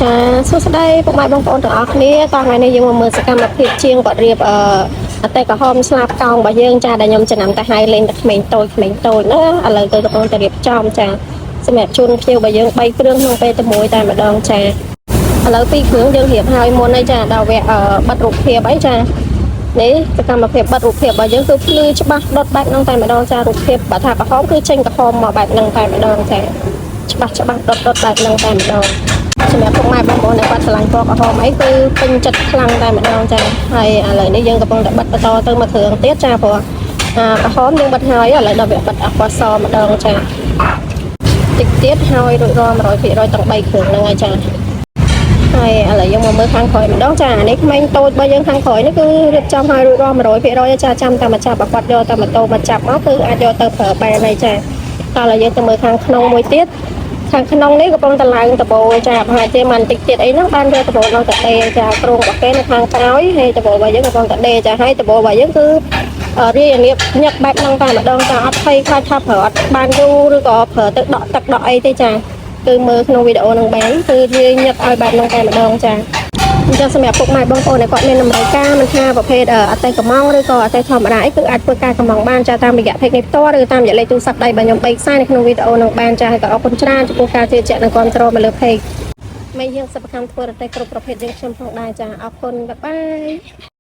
ចាសួស្តីពុកម៉ែបងប្អូនទាំងអស់គ្នាតោះថ្ងៃនេះយើងមកមើលសកម្មភាពជាងគាត់រៀបអតីតក្រហមស្លាប់កោងរបស់យើងចាដែលខ្ញុំចំណាំតែហើយលេងតែក្មេងតូចណាឥឡូវគឺកំពុងតែរៀបចំចាសម្រាប់ជូនភ្ញៀវរបស់យើង3គ្រឿងក្នុងពេលតែមួយតែម្ដងចាឥឡូវ2គ្រឿងយើងរៀបហើយមុនអីចាដល់វគ្គបិទរូបភាពអីចានេះសកម្មភាពបិទរូបភាពរបស់យើងគឺភ្លឺច្បាស់ដុតបែបហ្នឹងតែម្ដងចារូបភាពបើថាក្រហមគឺចេញក្រហមមកបែបហ្នឹងតែម្ដងចាច្បាស់ដុតបែបហ្នឹងតែម្ដងសម្រាប់ពុកម៉ែបងប្អូនដែលគាត់ឆ្លាញ់ពណ៌ក្រហមអីគឺពេញចិត្តខ្លាំងតែម្ដងចាហើយឥឡូវនេះយើងកំពុងតែបិទបន្តទៅមួយគ្រឿងទៀតចាព្រោះក្រហមយើងបិទហើយឥឡូវដល់វាបិទអស់ពណ៌សម្ដងចាតិចទៀតហើយរួចរាល់ 100% ទាំង3គ្រឿងហ្នឹងហើយចាហើយឥឡូវយើងមកមើលខាងក្រោយម្ដងចានេះក្មេងតូចរបស់យើងខាងក្រោយនេះគឺរៀបចំឲ្យរួចរាល់ 100% ចាចាំតែមកចាប់បើគាត់យកតែម៉ូតូមកចាប់មកគឺអាចយកទៅប្រើបានហើយចាតោះឥឡូវយើងទៅមើលខាងក្នុងមួយទៀតខាងក្នុងនេះកំពុងតែឡើងដបូលចាប្រហែលជាមិនតិចទៀតអីហ្នឹងបានយកដបូលដល់តែដេចាក្រុងរបស់គេនៅខាងក្រោយហើយដបូលរបស់យើងកំពុងតែដេចាហើយដបូលរបស់យើងគឺរាយញៀបញឹកបែបហ្នឹងតែម្ដងចាអត់ភ័យខ្លាចថាប្រើអត់បានយូរឬក៏ប្រើទៅដកទឹកដកអីទេចាគឺមើលក្នុងវីដេអូហ្នឹងបានគឺរាយញឹកឲ្យបែបហ្នឹងតែម្ដងចាអញ្ចឹងសម្រាប់ពុកម៉ែបងប្អូនដែលគាត់មានតម្រូវការមិនថាប្រភេទអតិកម្មងឬក៏អតិធម្មតាអីគឺអាចធ្វើការកម្មងបានចាតាមរយៈ page នេះផ្ទាល់ឬតាមរយៈលេខទូរស័ព្ទដៃរបស់ខ្ញុំ3ខ្សែនៅក្នុងវីដេអូនឹងបានចាហើយក៏អរគុណច្រើនចំពោះការជឿជាក់និងគាំទ្រមកលើ page មិនយើងសិប្បកម្មធ្វើរទេះគ្រប់ប្រភេទយើងខ្ញុំផងដែរចាអរគុណបាយបាយ